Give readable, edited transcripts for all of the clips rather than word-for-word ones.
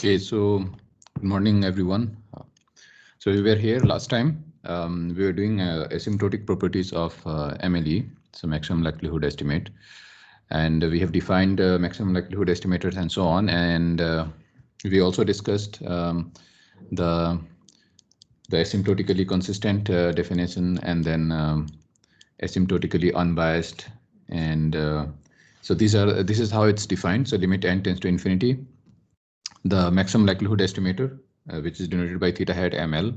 Okay, so good morning, everyone. So we were here last time. We were doing asymptotic properties of MLE, so maximum likelihood estimate, and we have defined maximum likelihood estimators and so on. And we also discussed the asymptotically consistent definition, and then asymptotically unbiased. And so this is how it's defined. So limit n tends to infinity. The maximum likelihood estimator, which is denoted by theta hat ml,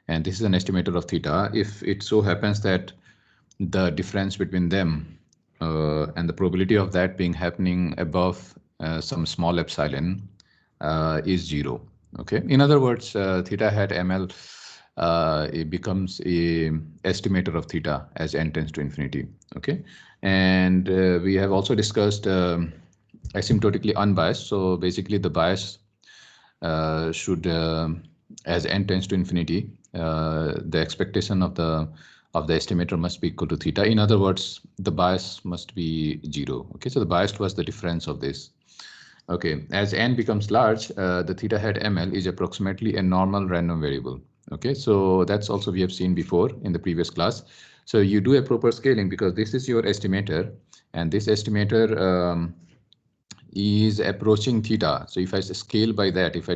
and this is an estimator of theta. If it so happens that the difference between them and the probability of that being happening above some small epsilon is 0. Okay. In other words, theta hat ml it becomes a estimator of theta as n tends to infinity. Okay. And we have also discussed asymptotically unbiased. So basically the bias should, as n tends to infinity, the expectation of the estimator must be equal to theta. In other words, the bias must be 0. Okay, so the bias was the difference of this. Okay, as n becomes large, the theta hat ml is approximately a normal random variable. Okay, so that's also we have seen before in the previous class. So you do a proper scaling because this is your estimator, and this estimator is approaching theta. So if I scale by that, if I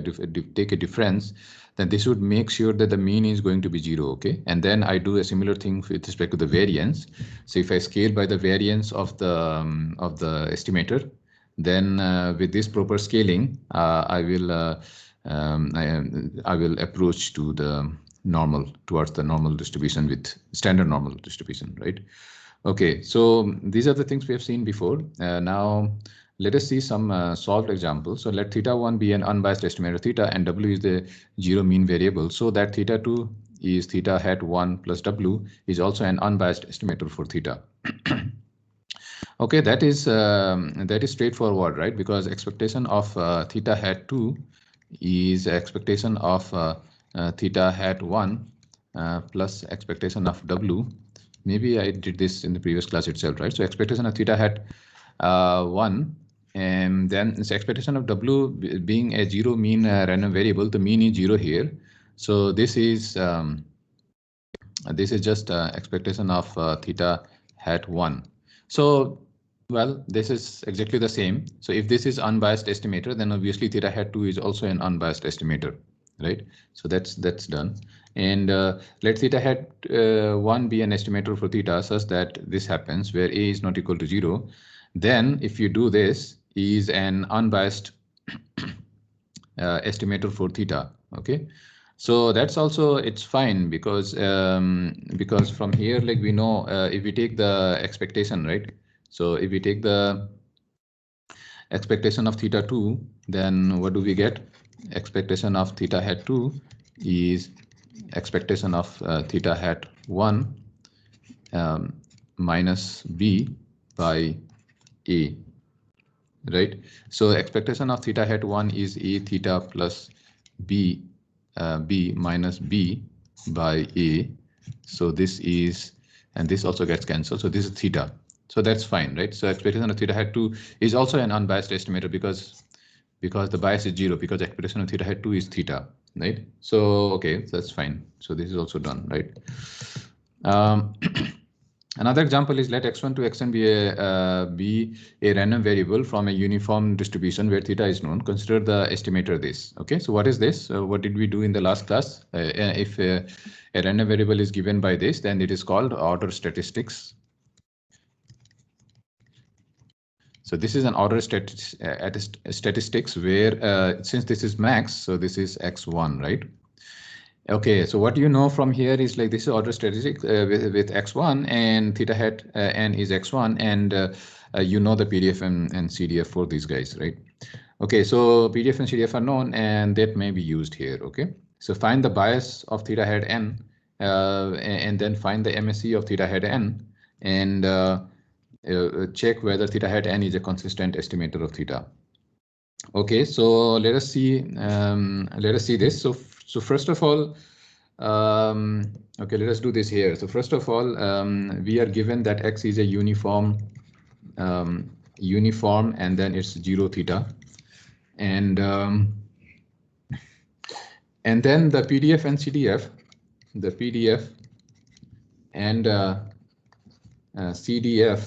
take a difference, then this would make sure that the mean is going to be 0. Okay, and then I do a similar thing with respect to the variance. So if I scale by the variance of the estimator, then with this proper scaling, I will approach to the normal, towards the normal distribution with standard normal distribution, right? Okay, so these are the things we have seen before. Now let us see some solved examples. So let theta 1 be an unbiased estimator of theta, and w is the 0 mean variable, so that theta 2 is theta hat 1 plus w is also an unbiased estimator for theta. Okay, that is straightforward, right? Because expectation of theta hat 2 is expectation of theta hat 1 plus expectation of w. Maybe I did this in the previous class itself, right? So expectation of theta hat 1, and then its expectation of w being a 0 mean random variable. The mean is 0 here. So this is just expectation of theta hat 1. So, well, this is exactly the same. So if this is unbiased estimator, then obviously theta hat 2 is also an unbiased estimator, right? So that's done. And let theta hat 1 be an estimator for theta such that this happens where a is not equal to 0. Then if you do this, is an unbiased estimator for theta. Okay. So that's also, it's fine because from here, like we know, if we take the expectation, right? So if we take the expectation of theta 2, then what do we get? Expectation of theta hat 2 is expectation of theta hat 1 minus b by a, right? So expectation of theta hat 1 is a theta plus b minus b by a. So this is, and this also gets cancelled. So this is theta. So that's fine, right? So expectation of theta hat 2 is also an unbiased estimator because the bias is 0, because expectation of theta hat 2 is theta, right? So okay, so that's fine. So this is also done, right? Another example is let x1 to xn be a random variable from a uniform distribution where theta is known. Consider the estimator this. Okay, so what is this? What did we do in the last class? If a random variable is given by this, then it is called order statistics. So this is an order statistics where since this is max, so this is x1, right? Okay, so what you know from here is like this is order statistic with x1, and theta hat n is x1, and you know the PDF and CDF for these guys, right? Okay, so PDF and CDF are known, and that may be used here. Okay, so find the bias of theta hat n, and then find the MSE of theta hat n, and check whether theta hat n is a consistent estimator of theta. Okay, so let us see this. So first of all, okay, let us do this here. So first of all, we are given that x is a uniform, and then it's 0 theta, and And then the PDF and CDF, the PDF and CDF,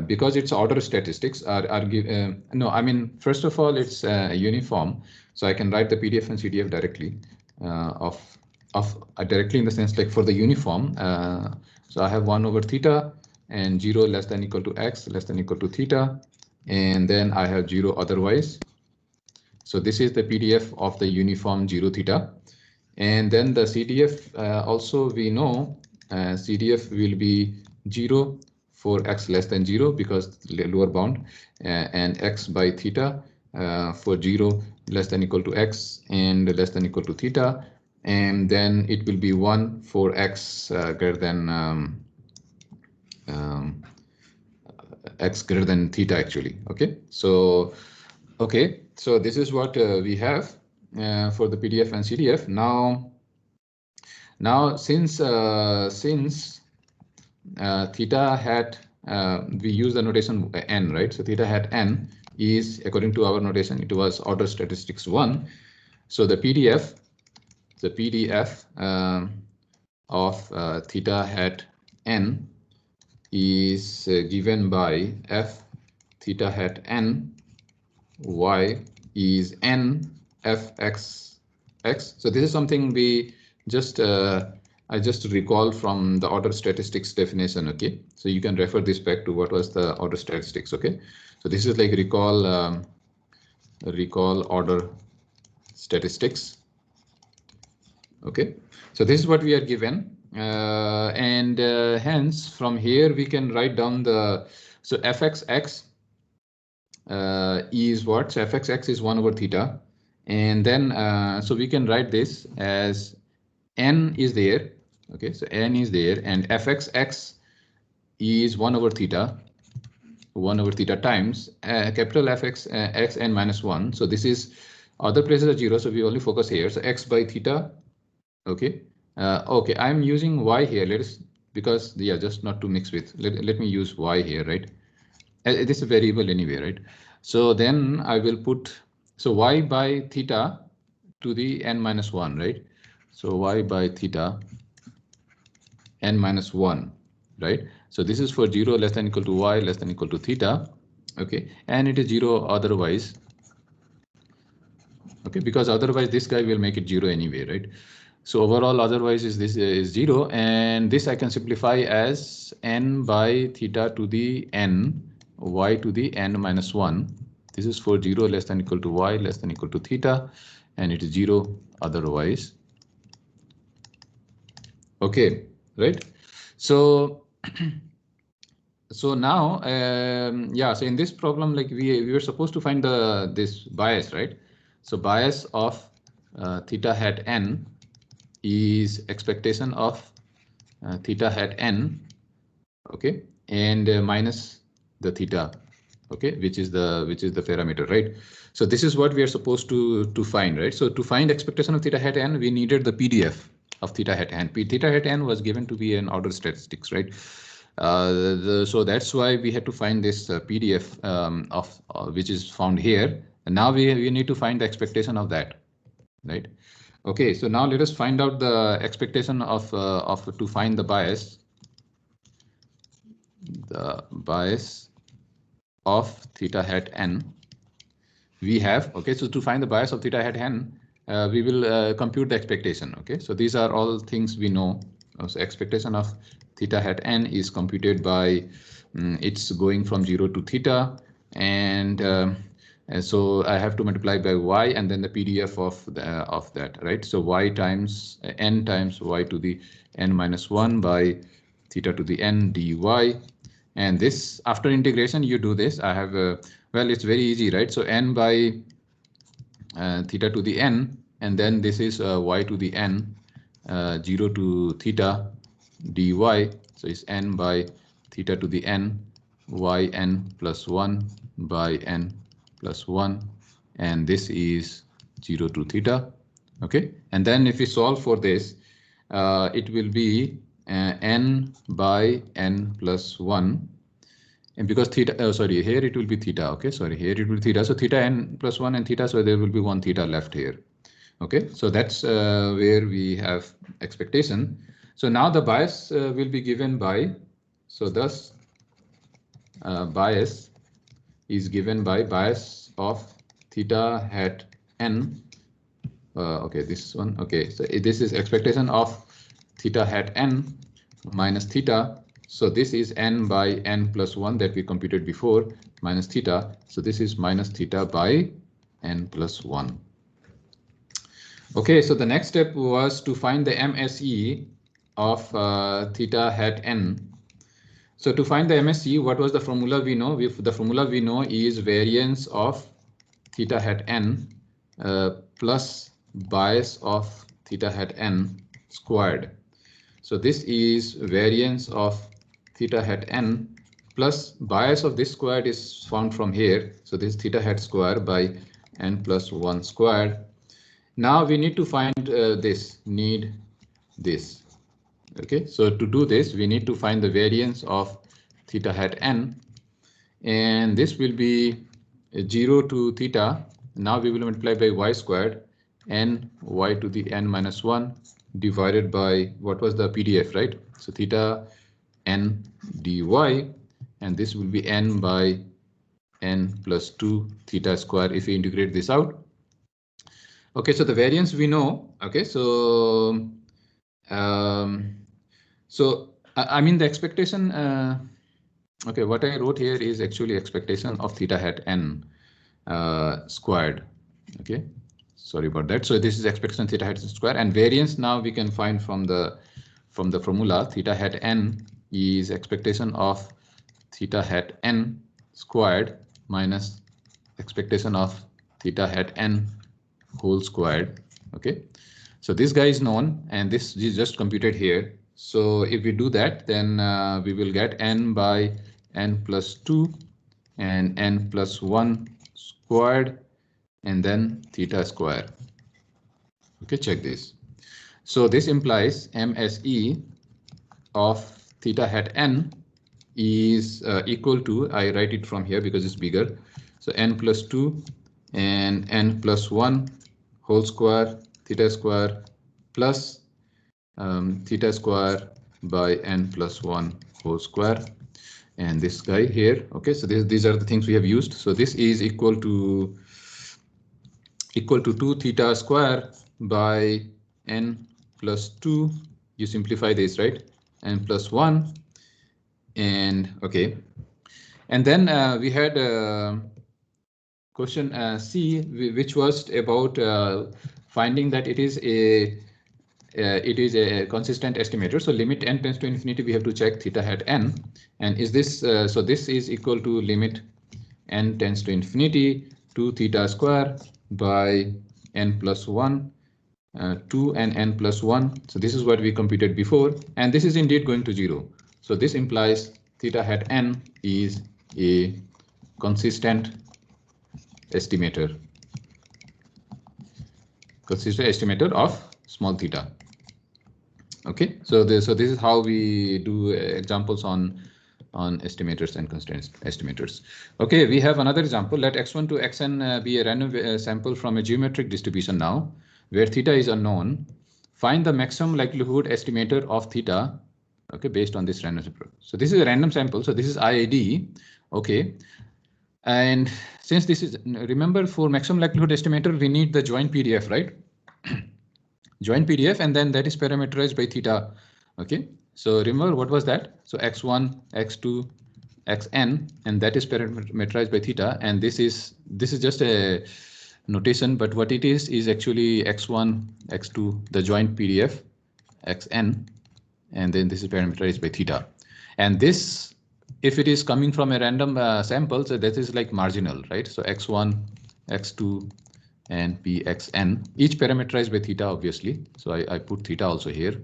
because it's order statistics no, I mean, first of all, it's uniform. So I can write the PDF and CDF directly directly in the sense like for the uniform. So I have 1 over theta and 0 less than equal to x less than equal to theta. And then I have 0 otherwise. So this is the PDF of the uniform 0 theta. And then the CDF also we know CDF will be 0 for x less than 0 because lower bound and x by theta for 0 less than equal to x and less than equal to theta. And then it will be 1 for x greater than x greater than theta actually. Okay, so this is what we have for the PDF and CDF. Now since theta hat we use the notation n, right? So theta hat n is, according to our notation, it was order statistics 1. So the PDF of theta hat n is given by f theta hat n y is n f x x. So this is something we just I just recall from the order statistics definition. Okay, so you can refer this back to what was the order statistics. Okay, so this is like recall order statistics. Okay, so this is what we are given, and hence from here we can write down the, so fxx is what? So fxx is 1 over theta, and then so we can write this as n is there. Okay, so n is there, and fxx is 1 over theta times capital Fx x n minus 1. So this is, other places are 0, so we only focus here. So x by theta. Okay, okay, I'm using y here. Because yeah, just not to mix with. Let me use y here, right? This is a variable anyway, right? So then I will put, so y by theta to the n minus 1, right? So y by theta n minus 1, right? So this is for 0 less than equal to y less than equal to theta. Okay, and it is 0 otherwise. Okay, because otherwise this guy will make it 0 anyway, right? So overall otherwise is this is 0, and this I can simplify as n by theta to the n y to the n minus 1. This is for 0 less than equal to y less than equal to theta, and it is 0 otherwise. Okay, right? So so now yeah, so in this problem, like we were supposed to find this bias, right? So bias of theta hat n is expectation of theta hat n, okay, and minus the theta, okay, which is the parameter, right? So this is what we are supposed to find, right? So to find expectation of theta hat n, we needed the PDF of theta hat n. Theta hat n was given to be an order statistics, right? So that's why we had to find this PDF of which is found here, and now we need to find the expectation of that, right? Okay, so now let us find out the expectation of to find the bias. The bias of theta hat n we have. Okay, so to find the bias of theta hat n, we will compute the expectation. Okay, so these are all things we know. So expectation of theta hat n is computed by it's going from 0 to theta, and so I have to multiply by y and then the PDF of that, right? So y times n times y to the n minus 1 by theta to the n dy, and this after integration you do this. I have well, it's very easy, right? So n by theta to the n, and then this is y to the n 0 to theta dy. So it's n by theta to the n y n plus 1 by n plus 1, and this is 0 to theta. Okay, and then if we solve for this, it will be n by n plus 1, and because theta, sorry, here it will be theta. Okay, sorry, here it will be theta. So theta n plus 1 and theta, so there will be 1 theta left here. Okay, so that's where we have expectation. So now the bias will be given by, so thus bias is given by bias of theta hat n. Okay, this one. Okay, so this is expectation of theta hat n minus theta. So this is n by n plus 1 that we computed before minus theta. So this is minus theta by n plus 1. Okay, so the next step was to find the MSE of theta hat n. So to find the MSE, what was the formula we know? The formula we know is variance of theta hat n plus bias of theta hat n squared. So this is variance of theta hat n plus bias of this squared is found from here. So this theta hat square by n plus 1 squared. Now we need to find this. Okay, so to do this, we need to find the variance of theta hat n, and this will be 0 to theta. Now we will multiply by y squared, n y to the n minus 1 divided by what was the PDF, right? So theta n dy, and this will be n by n plus 2 theta square if we integrate this out. Okay, so the variance we know. Okay, so I mean the expectation. Okay, what I wrote here is actually expectation of theta hat n squared. Okay, sorry about that. So this is expectation theta hat square, and variance now we can find from the formula. Theta hat n is expectation of theta hat n squared minus expectation of theta hat n whole squared. Okay, so this guy is known, and this is just computed here. So if we do that, then we will get n by n plus 2 and n plus 1 squared, and then theta square. Okay, check this. So this implies MSE of theta hat n is equal to, I write it from here because it's bigger. So n plus 2 and n plus 1 whole square theta square plus theta square by n plus 1 whole square, and this guy here. Okay, so these are the things we have used. So this is equal to 2 theta square by n plus 2. You simplify this, right? N plus 1, and okay, and then we had question C, which was about finding that it is a consistent estimator. So limit n tends to infinity, we have to check theta hat n, and is this so this is equal to limit n tends to infinity 2 theta square by n plus 1 2 and n plus 1. So this is what we computed before, and this is indeed going to 0. So this implies theta hat n is a consistent estimator of small theta. Okay, so this is how we do examples on estimators and constraint estimators. Okay, we have another example. Let x1 to xn be a random sample from a geometric distribution now, where theta is unknown. Find the maximum likelihood estimator of theta. Okay, based on this random sample. So this is a random sample. So this is IID. Okay, and since this is, remember, for maximum likelihood estimator, we need the joint PDF, right? Joint PDF, and then that is parameterized by theta. Okay, so remember what was that? So x1, x2, xn, and that is parameterized by theta. And this is just a notation, but what it is actually x1, x2, the joint PDF, xn, and then this is parameterized by theta. And this, if it is coming from a random sample, so that is like marginal, right? So x1, x2, and pxn, each parameterized by theta, obviously. So I put theta also here.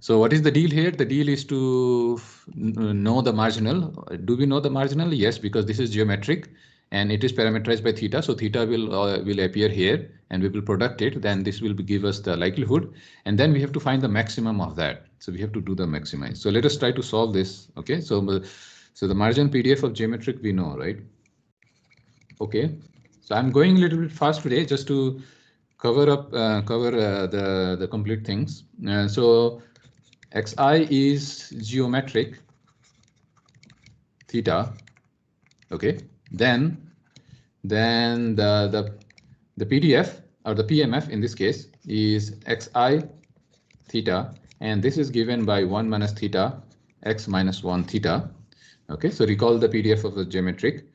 So what is the deal here? The deal is to know the marginal. Do we know the marginal? Yes, because this is geometric and it is parameterized by theta. So theta will appear here, and we will product it. Then this will give us the likelihood, and then we have to find the maximum of that. So we have to do the maximize. So let us try to solve this. Okay, so the margin PDF of geometric we know, right? Okay, so I'm going a little bit fast today just to cover the complete things. So xi is geometric theta. Okay, then the PDF or the PMF in this case is xi theta, and this is given by 1 minus theta x minus 1 theta. Okay, so recall the PDF of the geometric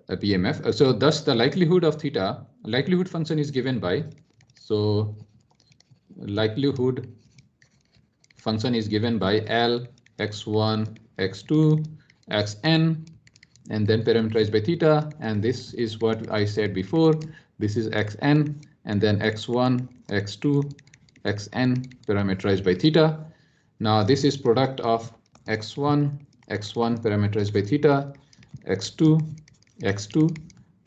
PMF. So thus the likelihood of theta, likelihood function is given by, so likelihood function is given by L x1 x2 xn, and then parameterized by theta, and this is what I said before. This is xn, and then x1 x2 xn parameterized by theta. Now this is product of x1 parameterized by theta, x2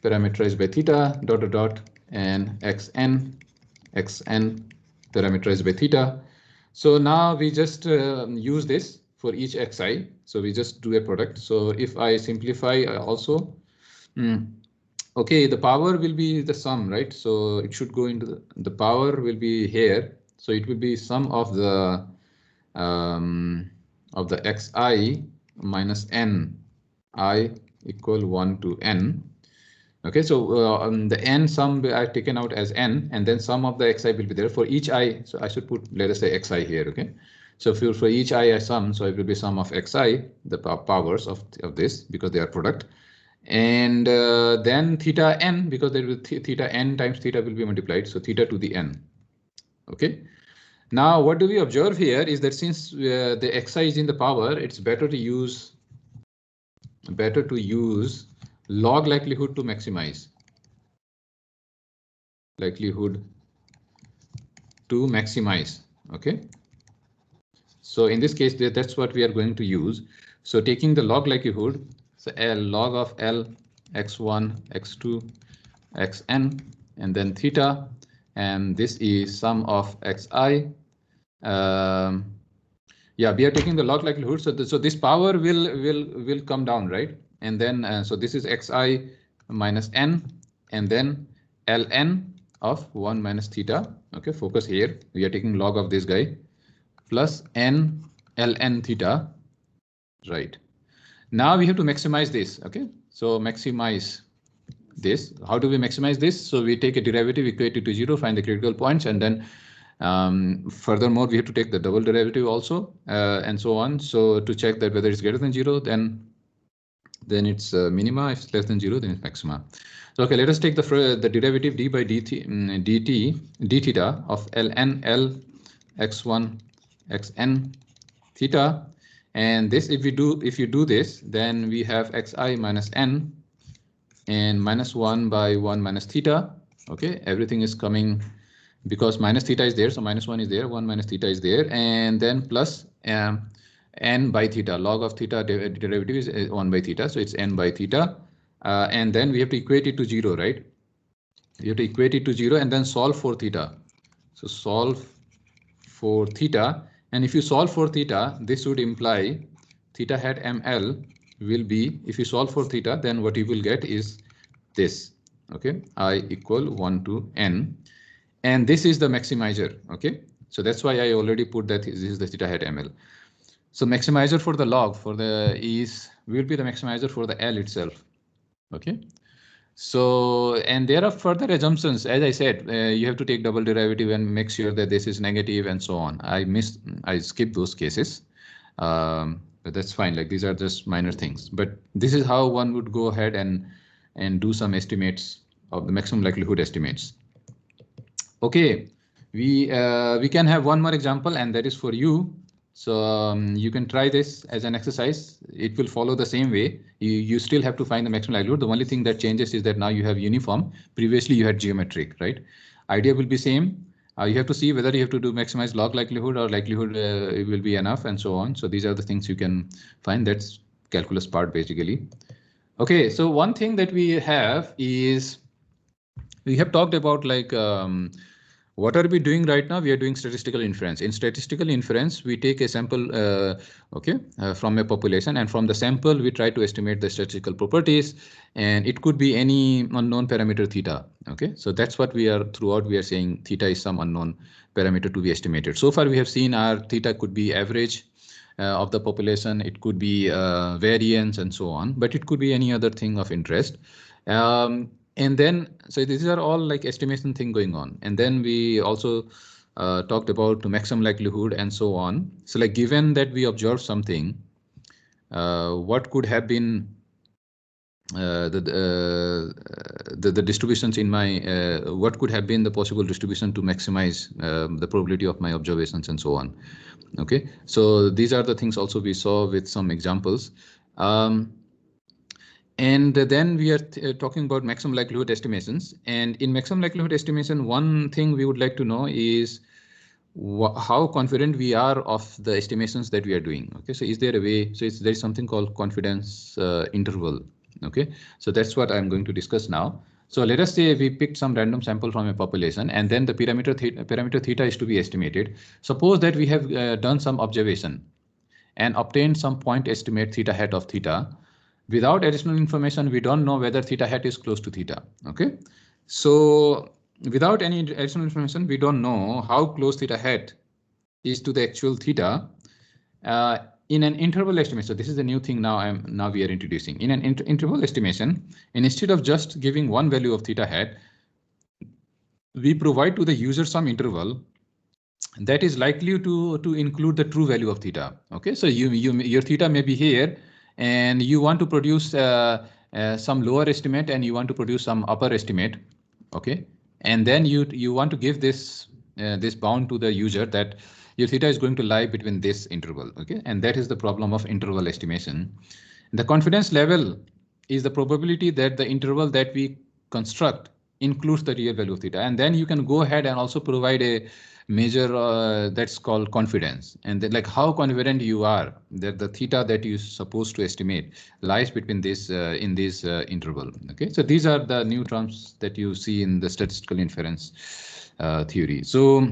parameterized by theta dot dot dot, and xn parameterized by theta. So now we just use this for each xi. So we just do a product. So if I simplify also, okay, the power will be the sum, right? So it should go into the power will be here. So it will be sum of the xi minus n, I equal 1 to n. Okay, so the n sum I taken out as n, and then sum of the xi will be there for each I. So I should put, let us say, xi here. Okay, so for each I sum, so it will be sum of xi, the powers of this, because they are product, and then theta n, because there will theta n times theta will be multiplied, so theta to the n. Okay, now what do we observe here is that since the xi is in the power, it's better to use log likelihood to maximize. Likelihood to maximize. Okay, so in this case, that's what we are going to use. So taking the log likelihood, so L log of L x1 x2 xn, and then theta, and this is sum of xi. Yeah, we are taking the log likelihood, so this power will come down, right? And then so this is xi minus n, and then ln of 1 minus theta. Okay, focus here. We are taking log of this guy plus n ln theta. Right. Now we have to maximize this. Okay, so maximize this. How do we maximize this? So we take a derivative, equate it to 0, find the critical points, and then furthermore we have to take the double derivative also, and so on. So to check that whether it's greater than 0, then it's minima. If it's less than 0, then it's maxima. So okay, let us take the derivative d by dt d theta of ln L x1 xn theta, and this if you do this, then we have xi minus n and minus 1 by 1 minus theta. Okay, everything is coming because minus theta is there, so minus 1 is there, 1 minus theta is there, and then plus n by theta. Log of theta derivative is 1 by theta, so it's n by theta, and then we have to equate it to 0, right? You have to equate it to 0 and then solve for theta. So solve for theta, and if you solve for theta, this would imply theta hat ml will be, if you solve for theta, then what you will get is this. Okay, I equal 1 to n, and this is the maximizer. Okay, so that's why I already put that this is the theta hat ml. So maximizer for the log for the will be the maximizer for the L itself. Okay, so and there are further assumptions. As I said, you have to take double derivative and make sure that this is negative and so on. I skipped those cases, but that's fine. Like these are just minor things, but this is how one would go ahead and do some estimates of the maximum likelihood estimates. Okay, we can have one more example, and that is for you. So you can try this as an exercise. It will follow the same way. You still have to find the maximum likelihood. The only thing that changes is that now you have uniform. Previously you had geometric, right? Idea will be same. You have to see whether you have to do maximize log likelihood or likelihood it will be enough and so on. So these are the things you can find. That's calculus part basically. Okay, so one thing that we have is we have talked about like What are we doing right now? We are doing statistical inference. In statistical inference, we take a sample from a population, and from the sample, we try to estimate the statistical properties, and it could be any unknown parameter theta. Okay, so that's what we are throughout. We are saying theta is some unknown parameter to be estimated. So far, we have seen our theta could be average of the population. It could be variance and so on, but it could be any other thing of interest. And then, so these are all like estimation thing going on. And then we also talked about maximum likelihood and so on. So like given that we observe something, what could have been the distributions in my, what could have been the possible distribution to maximize the probability of my observations and so on. Okay, so these are the things also we saw with some examples. And then we are talking about maximum likelihood estimations. And in maximum likelihood estimation, one thing we would like to know is how confident we are of the estimations that we are doing. Okay, so is there a way? So there is something called confidence interval. Okay, so that's what I'm going to discuss now. So let us say we picked some random sample from a population, and then the parameter theta is to be estimated. Suppose that we have done some observation and obtained some point estimate theta hat of theta. Without additional information, we don't know whether theta hat is close to theta. Okay, so without any additional information, we don't know how close theta hat is to the actual theta in an interval estimation. So this is the new thing now we are introducing. In an interval estimation, and instead of just giving one value of theta hat, we provide to the user some interval that is likely to include the true value of theta. Okay, so your theta may be here, and you want to produce some lower estimate and you want to produce some upper estimate. Okay, and then you want to give this this bound to the user that your theta is going to lie between this interval. Okay, and that is the problem of interval estimation. The confidence level is the probability that the interval that we construct includes the real value of theta, and then you can go ahead and also provide a measure that's called confidence, and then like how confident you are that the theta that you're supposed to estimate lies between this in this interval. Okay, so these are the new terms that you see in the statistical inference theory. So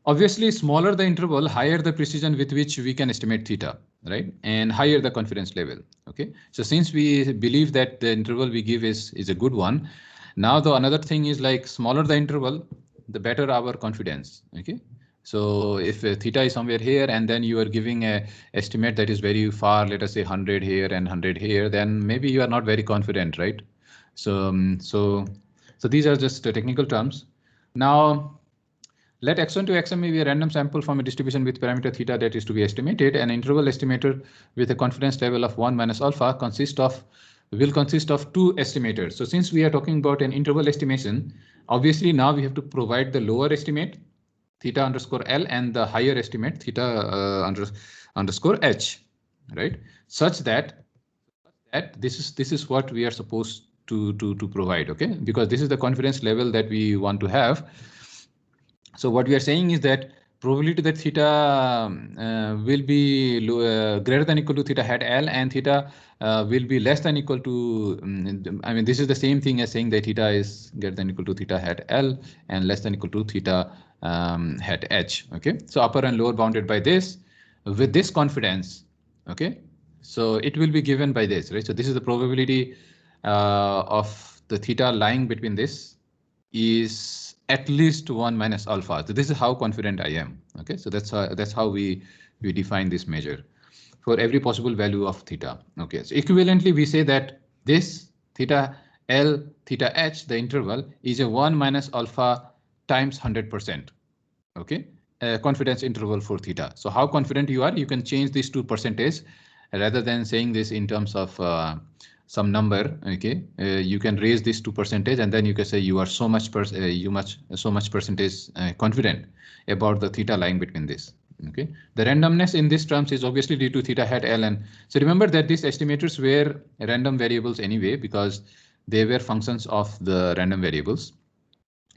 obviously, smaller the interval, higher the precision with which we can estimate theta, right? And higher the confidence level. Okay, so since we believe that the interval we give is a good one, now the another thing is like smaller the interval, the better our confidence. Okay, so if theta is somewhere here and then you are giving a estimate that is very far, let us say 100 here and 100 here, then maybe you are not very confident, right? So so these are just technical terms. Now let x1 to xm be a random sample from a distribution with parameter theta that is to be estimated. An interval estimator with a confidence level of 1 minus alpha will consist of two estimators. So since we are talking about an interval estimation, obviously now we have to provide the lower estimate theta underscore L and the higher estimate theta underscore H, right? Such that this is what we are supposed to provide. Okay, because this is the confidence level that we want to have. So what we are saying is that probability that theta will be greater than or equal to theta hat L, and theta will be less than or equal to, I mean, this is the same thing as saying that theta is greater than or equal to theta hat L and less than or equal to theta hat H. Okay, so upper and lower bounded by this with this confidence. Okay, so it will be given by this, right? So this is the probability of the theta lying between this is at least 1 minus alpha. So this is how confident I am. Okay, so that's how we define this measure for every possible value of theta. Okay, so equivalently we say that this theta L theta H, the interval, is a 1 minus alpha times 100%. Okay, confidence interval for theta. So how confident you are, you can change this to percentage rather than saying this in terms of some number. Okay, you can raise this to percentage, and then you can say you are so much percentage confident about the theta lying between this. Okay, the randomness in this terms is obviously due to theta hat L, and so remember that these estimators were random variables anyway because they were functions of the random variables.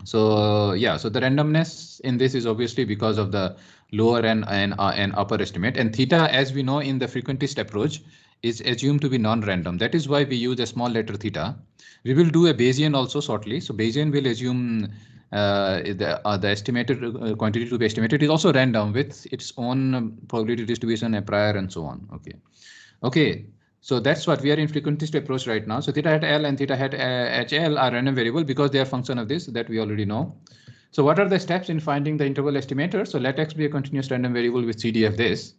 So yeah, so the randomness in this is obviously because of the lower and upper estimate, and theta, as we know in the frequentist approach, is assumed to be non-random. That is why we use a small letter theta. We will do a Bayesian also shortly. So Bayesian will assume the estimated quantity to be estimated is also random with its own probability distribution, a prior, and so on. Okay. So that's what we are in frequentist approach right now. So theta hat L and theta hat HL are random variable because they are function of this that we already know. So what are the steps in finding the interval estimator? So let X be a continuous random variable with CDF this.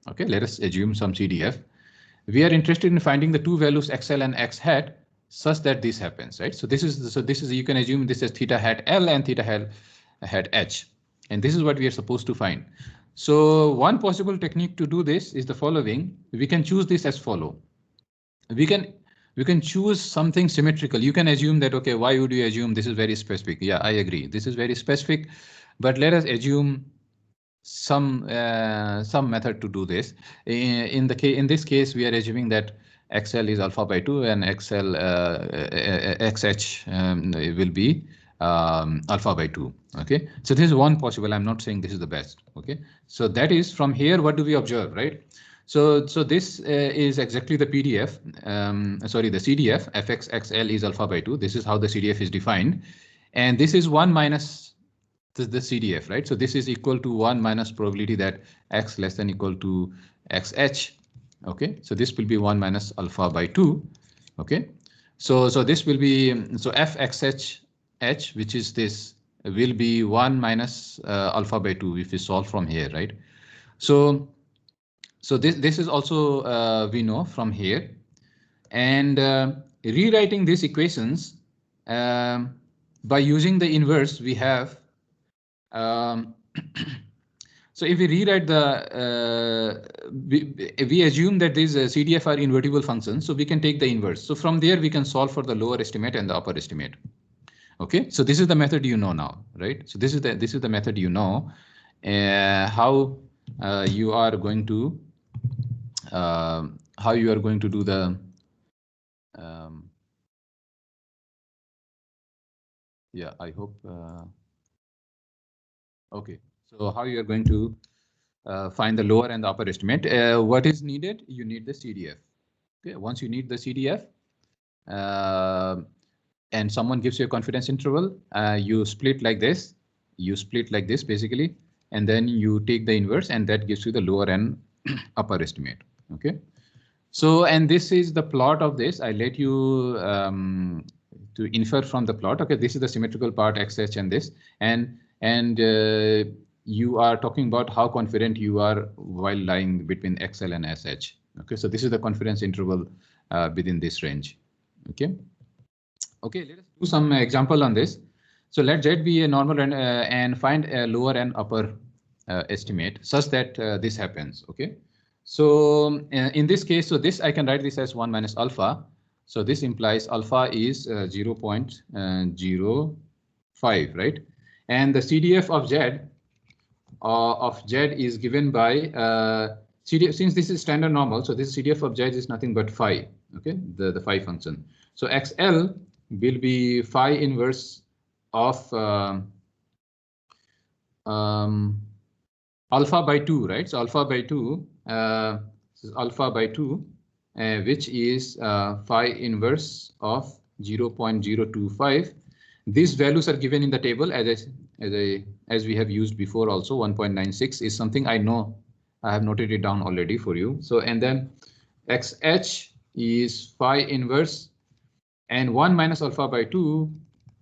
Okay, let us assume some CDF. We are interested in finding the two values XL and X hat such that this happens, right? So this is you can assume this is theta hat L and theta hat H, and this is what we are supposed to find. So one possible technique to do this is the following. We can choose this as follow. We can choose something symmetrical. You can assume that, okay, why would you assume this is very specific? Yeah, I agree. This is very specific, but let us assume some method to do this. In this case, we are assuming that XL is alpha by 2 and XL XH will be alpha by 2. Okay, so this is one possible. I'm not saying this is the best. Okay, so that is from here. What do we observe, right? So this is exactly the PDF. Sorry, the CDF fxxl is alpha by 2. This is how the CDF is defined, and this is 1 minus the CDF, right? So this is equal to 1 minus probability that x less than equal to xh. Okay, so this will be 1 minus alpha by 2. Okay, so this will be so fxh h, which is this, will be 1 minus alpha by 2 if we solve from here, right? So this is also we know from here, and rewriting these equations by using the inverse we have. So if we rewrite the we assume that these CDF are invertible functions, so we can take the inverse. So from there we can solve for the lower estimate and the upper estimate. Okay, so this is the method you know now, right? So this is the method you know. How you are going to do the yeah, I hope okay, so how you are going to find the lower and the upper estimate. What is needed? You need the CDF. Okay, once you need the CDF and someone gives you a confidence interval, you split like this. You split like this basically, and then you take the inverse, and that gives you the lower and upper estimate. Okay, so and this is the plot of this. I let you to infer from the plot. Okay, this is the symmetrical part XH and this, and you are talking about how confident you are while lying between XL and SH. Okay, so this is the confidence interval within this range. Okay, let us do some example on this. So let Z be a normal and find a lower and upper estimate such that this happens. Okay, so in this case, so this I can write this as 1 minus alpha. So this implies alpha is 0.05, right? And the CDF of Z is given by CDF, since this is standard normal. So this CDF of Z is nothing but phi. Okay, the phi function. So XL will be phi inverse of alpha by 2, right? So alpha by 2, which is phi inverse of 0.025. These values are given in the table as we have used before. Also 1.96 is something I know. I have noted it down already for you. So and then XH is phi inverse and 1 minus alpha by 2,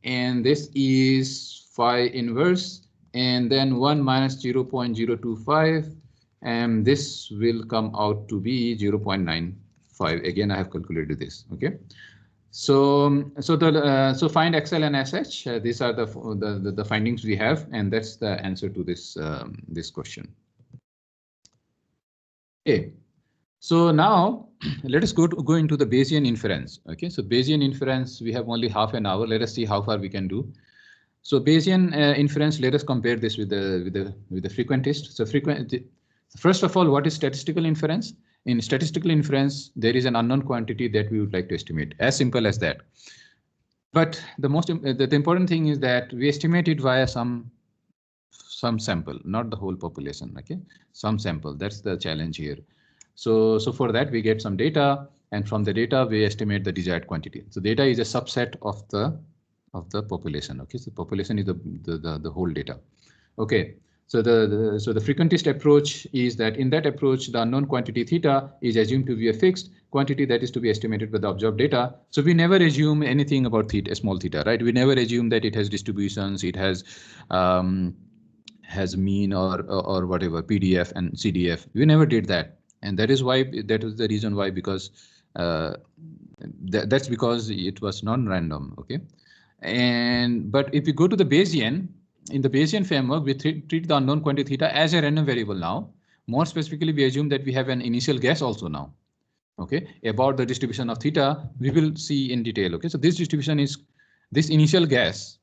and this is phi inverse and then 1 minus 0.025, and this will come out to be 0.95. Again, I have calculated this. Okay, so find XL and SH. These are the findings we have, and that's the answer to this this question. Okay, so now let us go into the Bayesian inference. Okay, so Bayesian inference, we have only half an hour. Let us see how far we can do. So Bayesian inference, let us compare this with the frequentist. So first of all, what is statistical inference? In statistical inference, there is an unknown quantity that we would like to estimate. As simple as that. But the important thing is that we estimate it via some sample, not the whole population. Okay, some sample. That's the challenge here. So for that we get some data, and from the data we estimate the desired quantity. So data is a subset of of the population. Okay, so population is the whole data. Okay, so the frequentist approach is that in that approach, the unknown quantity theta is assumed to be a fixed quantity that is to be estimated by the observed data. So we never assume anything about theta, small theta, right? We never assume that it has distributions, it has mean or whatever, PDF and CDF. We never did that, and that is why, that is the reason why, because that's because it was non-random. Okay, but if we go to the Bayesian, in the Bayesian framework, we treat the unknown quantity theta as a random variable now. More specifically, we assume that we have an initial guess also now. Okay, about the distribution of theta, we will see in detail. Okay, so this distribution is this initial guess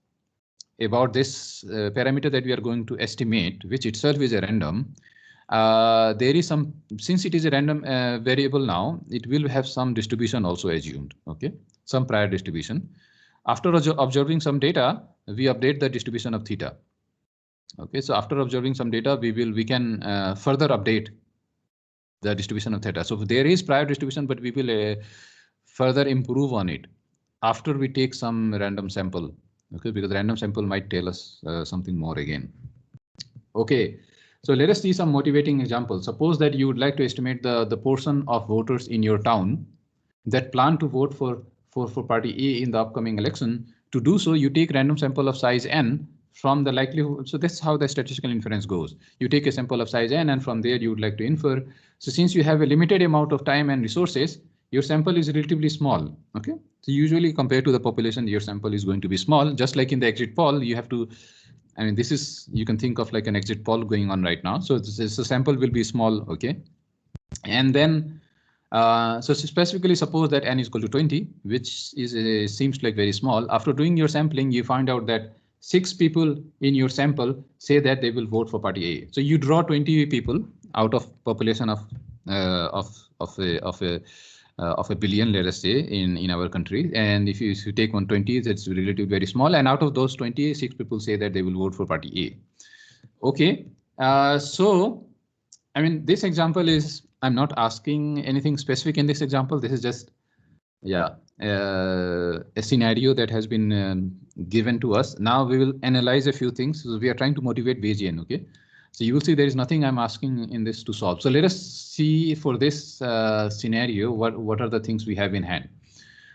about this parameter that we are going to estimate, which itself is a random. There is some, since it is a random variable now, it will have some distribution also assumed. Okay, some prior distribution. After observing some data, we update the distribution of theta. Okay, so after observing some data, we can further update the distribution of theta. So there is prior distribution, but we will further improve on it after we take some random sample. Okay, because random sample might tell us something more again. Okay, so let us see some motivating examples. Suppose that you would like to estimate the portion of voters in your town that plan to vote for party A in the upcoming election. To do so, you take random sample of size n from the likelihood. So that's how the statistical inference goes. You take a sample of size n, and from there you would like to infer. So since you have a limited amount of time and resources, your sample is relatively small. Okay, so usually compared to the population, your sample is going to be small. Just like in the exit poll, you have to, I mean, this is, you can think of like an exit poll going on right now. So the sample will be small. Okay, and then so specifically suppose that n is equal to 20, which is seems like very small. After doing your sampling, you find out that 6 people in your sample say that they will vote for party A. So you draw 20 people out of population of a billion, let us say, in our country. And if you take 120, that's relatively very small. And out of those 20, 6 people say that they will vote for party A. Okay, so I mean, this example is, I'm not asking anything specific in this example. This is just, yeah, a scenario that has been given to us. Now we will analyze a few things. So we are trying to motivate Bayesian. Okay, so you will see there is nothing I'm asking in this to solve. So let us see for this scenario what are the things we have in hand.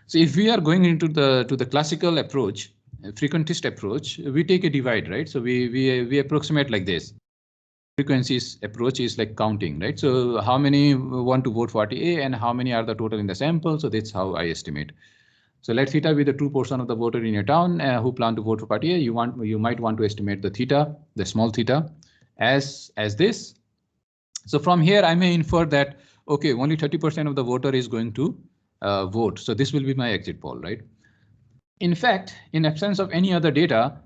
So if we are going into the classical approach, frequentist approach, we take a divide, right? So we approximate like this. Frequencies approach is like counting, right? So how many want to vote for party A and how many are the total in the sample? So that's how I estimate. So let theta be the true portion of the voter in your town who plan to vote for party A. You might want to estimate the theta, the small theta, as this. So from here I may infer that, okay, only 30% of the voter is going to vote. So this will be my exit poll, right? In fact, in absence of any other data,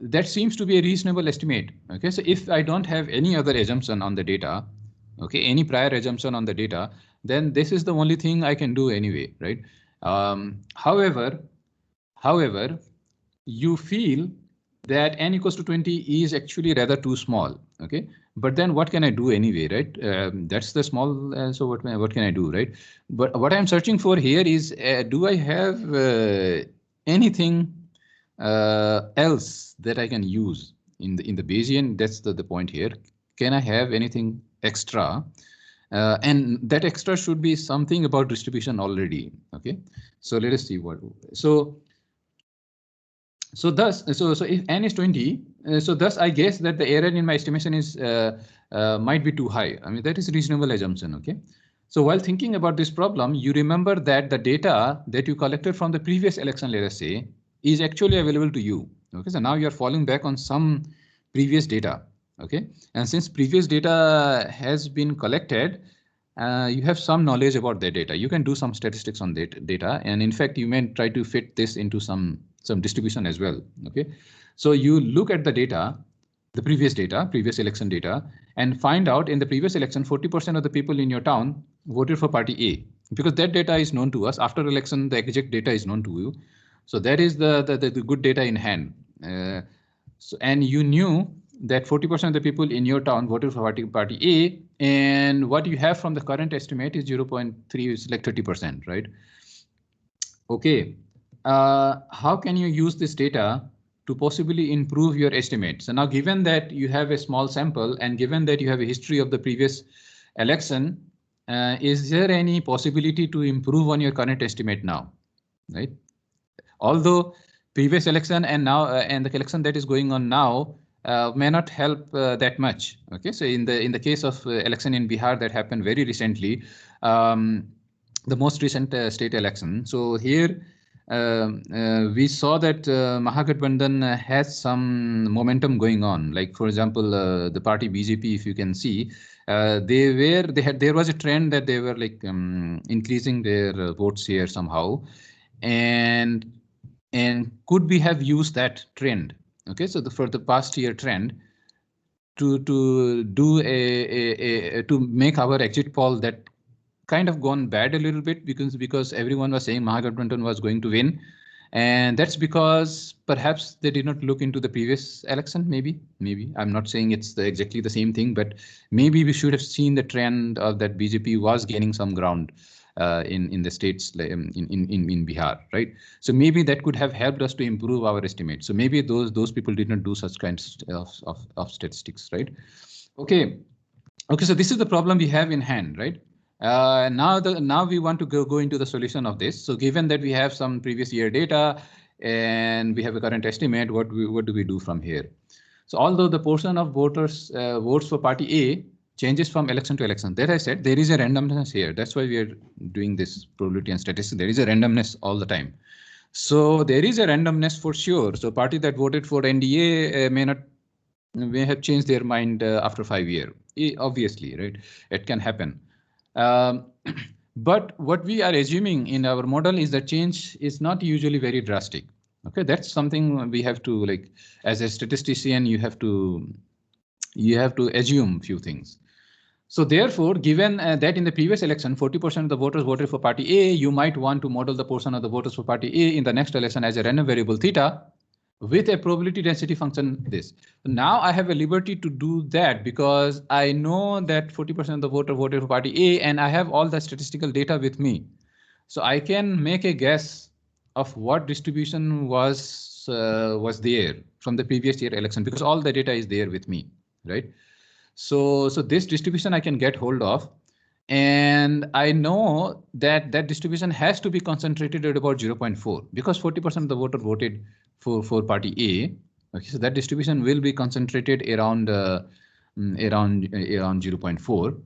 that seems to be a reasonable estimate. Okay, so if I don't have any other assumption on the data, okay, any prior assumption on the data, then this is the only thing I can do anyway, right? However, you feel that n equals to 20 is actually rather too small. Okay, but then what can I do anyway, right? That's the small. So what can I do, right? But what I'm searching for here is, do I have anything else that I can use in the Bayesian? That's the point here. Can I have anything extra? And that extra should be something about distribution already. Okay, so let us see what. So if n is 20, so thus I guess that the error in my estimation is might be too high. I mean, that is a reasonable assumption. Okay. So while thinking about this problem, you remember that the data that you collected from the previous election, let us say, is actually available to you. Okay, so now you're falling back on some previous data. Okay, and since previous data has been collected, you have some knowledge about the data. You can do some statistics on that data, and in fact, you may try to fit this into some distribution as well. Okay, so you look at the data, the previous election data, and find out in the previous election 40% of the people in your town voted for party A, because that data is known to us. After election, the exact data is known to you. So that is the good data in hand. And you knew that 40% of the people in your town voted for party A, and what you have from the current estimate is 0.3, is like 30%, right? Okay. how can you use this data to possibly improve your estimate? So now, given that you have a small sample and given that you have a history of the previous election, is there any possibility to improve on your current estimate now, right? Although previous election and now and the election that is going on now may not help that much. Okay, so in the case of election in Bihar that happened very recently, the most recent state election. So here we saw that Mahagathbandhan has some momentum going on. Like for example, the party BJP, if you can see, there was a trend that they were like increasing their votes here somehow, and could we have used that trend? Okay, so for the past year trend to do to make our exit poll that kind of gone bad a little bit because everyone was saying Mahagathbandhan was going to win, and that's because perhaps they did not look into the previous election. Maybe I'm not saying it's exactly the same thing, but maybe we should have seen the trend of that BJP was gaining some ground in the states in Bihar, right? So maybe that could have helped us to improve our estimate. So maybe those people did not do such kinds of statistics, right? Okay, so this is the problem we have in hand, right? Now we want to go into the solution of this. So given that we have some previous year data and we have a current estimate, what do we do from here? So although the portion of voters votes for party A changes from election to election, that I said there is a randomness here. That's why we are doing this probability and statistics. There is a randomness all the time. So there is a randomness for sure. So party that voted for NDA may have changed their mind after 5 years. Obviously, right? It can happen. But what we are assuming in our model is that change is not usually very drastic. Okay, that's something we have to, like, as a statistician, you have to assume few things. So therefore, given that in the previous election, 40% of the voters voted for party A, you might want to model the portion of the voters for party A in the next election as a random variable theta with a probability density function this. Now I have a liberty to do that because I know that 40% of the voter voted for party A and I have all the statistical data with me. So I can make a guess of what distribution was there from the previous year election because all the data is there with me, right? So this distribution I can get hold of, and I know that that distribution has to be concentrated at about 0.4 because 40% of the voter voted for party A. Okay, so that distribution will be concentrated around 0.4.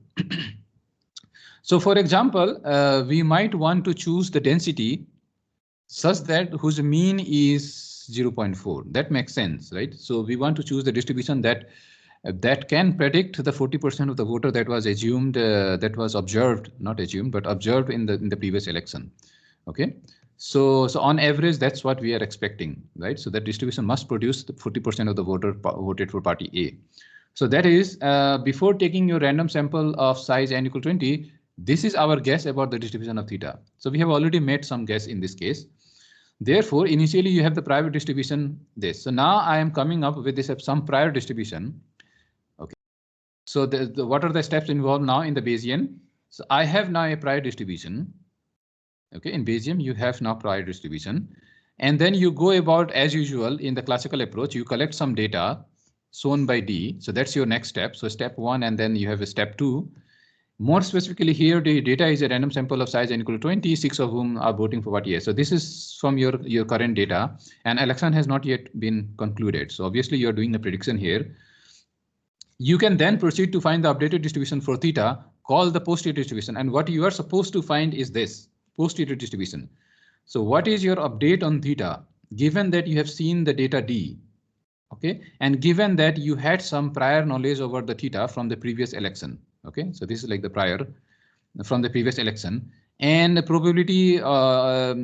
So for example, we might want to choose the density such that whose mean is 0.4. That makes sense, right? So we want to choose the distribution that can predict the 40% of the voter that was assumed, that was observed, not assumed, but observed in the previous election. Okay, so on average, that's what we are expecting, right? So that distribution must produce the 40% of the voter voted for party A. So that is before taking your random sample of size n equal 20. This is our guess about the distribution of theta. So we have already made some guess in this case. Therefore, initially you have the prior distribution this. So now I am coming up with this some prior distribution. Okay. So what are the steps involved now in the Bayesian? So I have now a prior distribution. Okay, in Bayesian you have now prior distribution, and then you go about as usual in the classical approach. You collect some data shown by D. So that's your next step. So step 1, and then you have a step 2. More specifically here, the data is a random sample of size n equal to 20, 6 of whom are voting for party A. So this is from your current data, and election has not yet been concluded. So obviously you're doing a prediction here. You can then proceed to find the updated distribution for theta, called the posterior distribution. And what you are supposed to find is this posterior distribution. So what is your update on theta, given that you have seen the data D? Okay, and given that you had some prior knowledge over the theta from the previous election. Okay, so this is like the prior from the previous election, and the probability of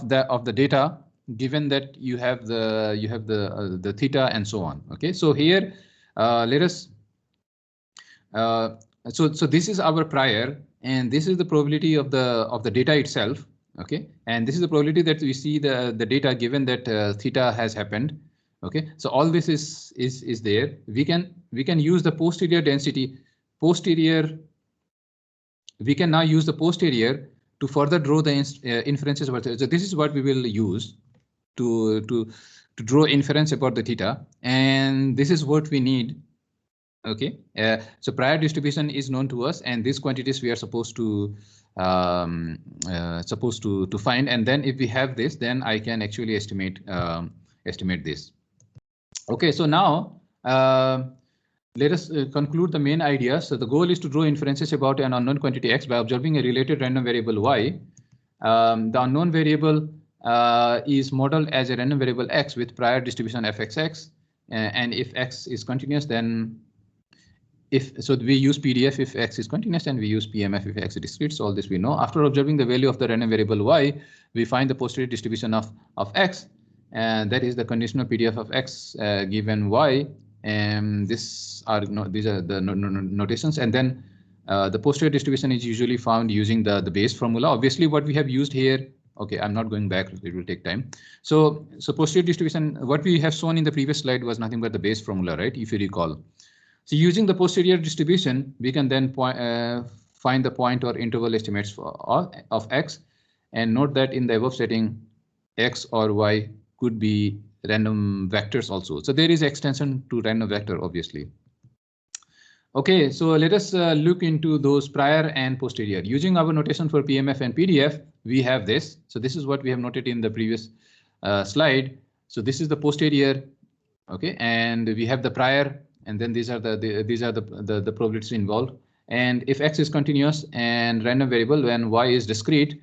the data, given that you have the theta and so on. Okay, so here let us so this is our prior, and this is the probability of the data itself. Okay, and this is the probability that we see the data given that theta has happened. Okay, so all this is there. We can use the posterior density. We can now use the posterior to further draw the inferences about it. So this is what we will use to draw inference about the theta, and this is what we need. Okay, so prior distribution is known to us, and these quantities we are supposed to find, and then if we have this, then I can actually estimate this. Okay, so now let us conclude the main idea. So the goal is to draw inferences about an unknown quantity x by observing a related random variable y. The unknown variable is modeled as a random variable x with prior distribution fxx, and if x is continuous, then so we use PDF if x is continuous, and we use PMF if x is discrete. So all this we know. After observing the value of the random variable y, we find the posterior distribution of x, and that is the conditional PDF of x given y. And these are the notations, and then the posterior distribution is usually found using the base formula. Obviously, what we have used here. Okay, I'm not going back, it will take time. So posterior distribution, what we have shown in the previous slide was nothing but the base formula, right? If you recall. So using the posterior distribution, we can then find the point or interval estimates of x, and note that in the above setting, x or y could be random vectors also. So there is extension to random vector, obviously. Okay, so let us look into those prior and posterior. Using our notation for PMF and PDF, we have this. So this is what we have noted in the previous slide. So this is the posterior, okay, and we have the prior, and then these are the probabilities involved. And if x is continuous and random variable, when y is discrete,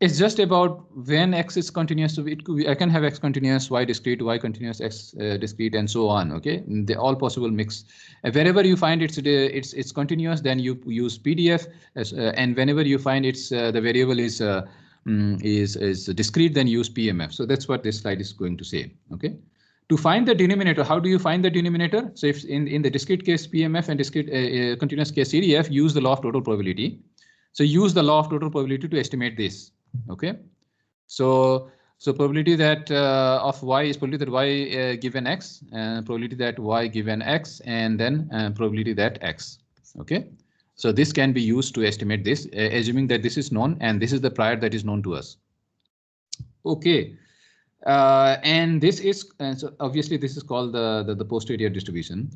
it's just about when x is continuous. So I can have x continuous, y discrete, y continuous, x discrete, and so on. Okay, the all possible mix. Wherever you find it's continuous, then you use PDF, and whenever you find the variable is discrete, then use PMF. So that's what this slide is going to say. Okay. To find the denominator, how do you find the denominator? So if in the discrete case PMF and discrete continuous case CDF, use the law of total probability. So use the law of total probability to estimate this. Okay, so probability that of y is probability that y given x, and probability that y given x, and then probability that x. Okay, so this can be used to estimate this, assuming that this is known and this is the prior that is known to us. Okay. And this is, so obviously this is called the posterior distribution.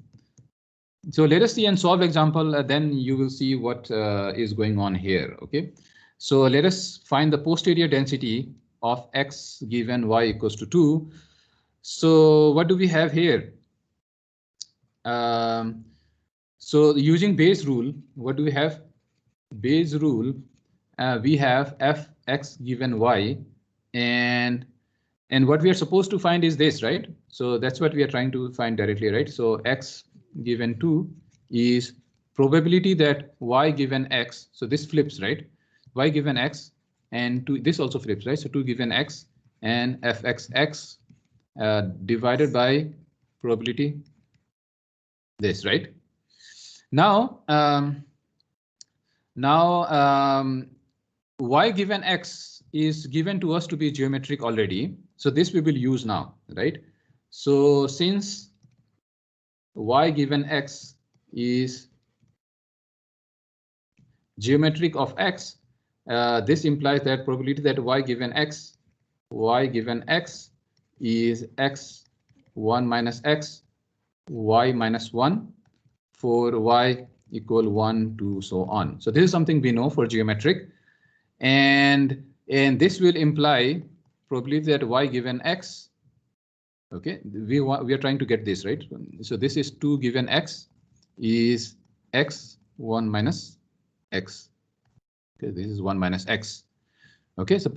So let us see and solve example, then you will see what is going on here. Okay, so let us find the posterior density of x given y equals to 2. So what do we have here? So using Bayes rule, what do we have? Bayes rule, we have fx given y, and what we are supposed to find is this, right? So that's what we are trying to find directly, right? So x given 2 is probability that y given x. So this flips, right? Y given x, and 2, this also flips, right? So 2 given x and fxx divided by probability this, right? Now, y given x is given to us to be geometric already. So this we will use now, right? So since y given x is geometric of x, this implies that probability that y given x is x1 minus x, y minus 1 for y equal 1 to so on. So this is something we know for geometric, and this will imply probability that y given x. Okay, we are trying to get this, right? So this is 2 given x is x1 minus x. Okay, this is 1 minus x. Okay, so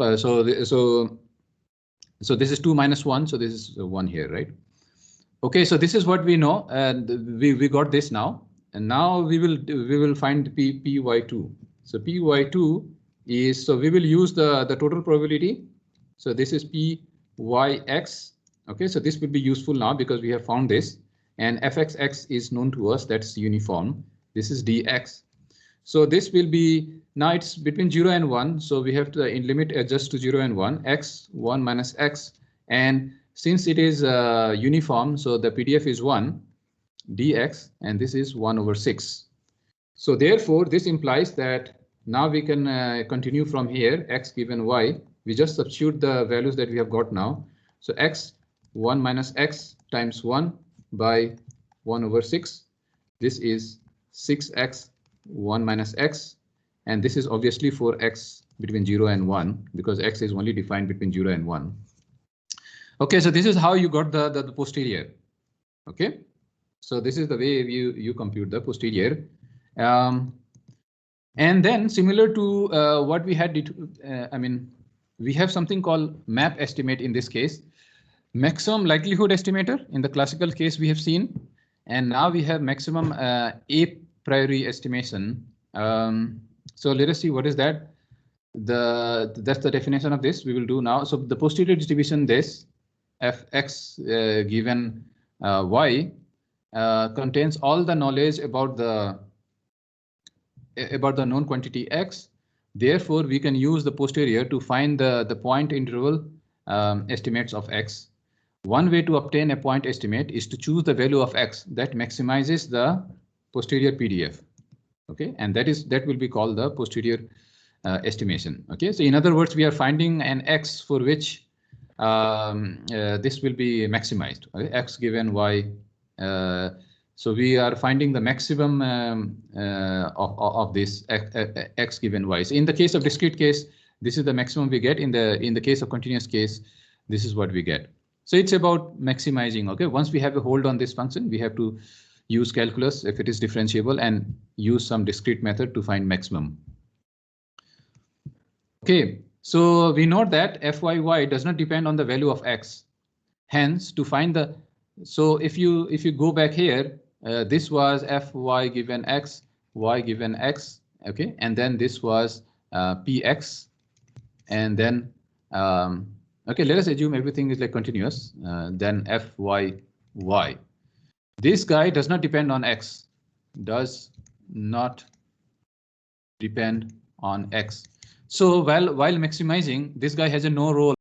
this is 2 minus 1, so this is 1 here, right? Okay, so this is what we know, and we got this now, and now we will find py2. So py2 is, so we will use the total probability. So this is pyx. Okay, so this will be useful now because we have found this, and fxx is known to us, that's uniform. This is dx. So this will be, now it's between 0 and 1, so we have to in limit adjust to 0 and 1, x1 minus x, and since it is uniform, so the PDF is 1 dx, and this is 1 over 6. So therefore this implies that now we can continue from here. X given y, we just substitute the values that we have got now. So x 1 minus x times 1 by 1 over 6. This is 6x 1 minus x, and this is obviously for x between 0 and 1 because x is only defined between 0 and 1. Okay, so this is how you got the posterior. Okay, so this is the way you compute the posterior. And then similar to what we had, we have something called map estimate in this case. Maximum likelihood estimator in the classical case we have seen, and now we have maximum a priori estimation. So let us see what is that. That's the definition of this we will do now. So the posterior distribution, this fx given y contains all the knowledge about the known quantity x. Therefore, we can use the posterior to find the point interval estimates of x. One way to obtain a point estimate is to choose the value of x that maximizes the posterior PDF. Okay, and that will be called the posterior estimation. Okay, so in other words, we are finding an x for which this will be maximized. Okay? X given y. So we are finding the maximum of this x given y. So in the case of discrete case, this is the maximum we get. In the case of continuous case, this is what we get. So it's about maximizing. Okay, once we have a hold on this function, we have to use calculus if it is differentiable and use some discrete method to find maximum. Okay, so we know that fyy does not depend on the value of x. Hence, to find the, so if you go back here, this was fy given x, y given x. Okay, and then this was px, and then okay, let us assume everything is like continuous. Then fyy. This guy does not depend on x. Does not depend on x. So while maximizing, this guy has a no role,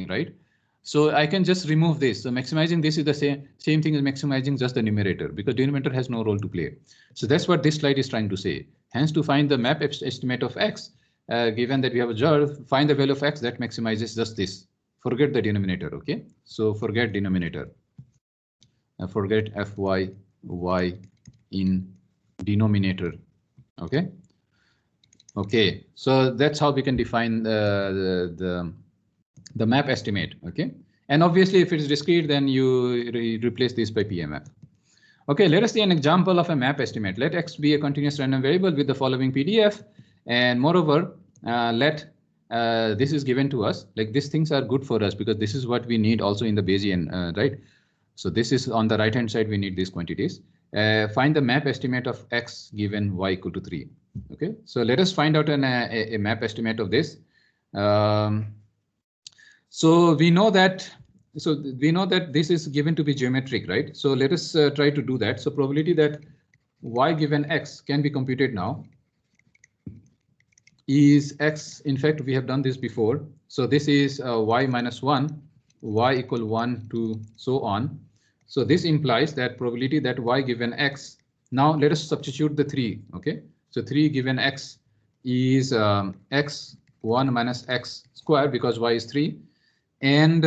right? So I can just remove this. So maximizing this is the same thing as maximizing just the numerator, because denominator has no role to play. So that's what this slide is trying to say. Hence, to find the map estimate of x, given that we have observed, find the value of x that maximizes just this. Forget the denominator. Okay, so forget denominator. Forget fyy in denominator. Okay. Okay, so that's how we can define the map estimate. Okay, and obviously if it is discrete, then you replace this by PMF. Okay, let us see an example of a map estimate. Let x be a continuous random variable with the following PDF, and moreover, let this is given to us. Like these things are good for us because this is what we need also in the Bayesian, right? So this is on the right hand side. We need these quantities. Find the map estimate of x given y equal to 3. Okay, so let us find out a map estimate of this. So we know that this is given to be geometric, right? So let us try to do that. So probability that y given x can be computed now is x. In fact, we have done this before. So this is y minus 1, y equal 1 to so on. So this implies that probability that y given x. Now let us substitute the 3. Okay. So 3 given x is x 1 minus x square because y is 3, and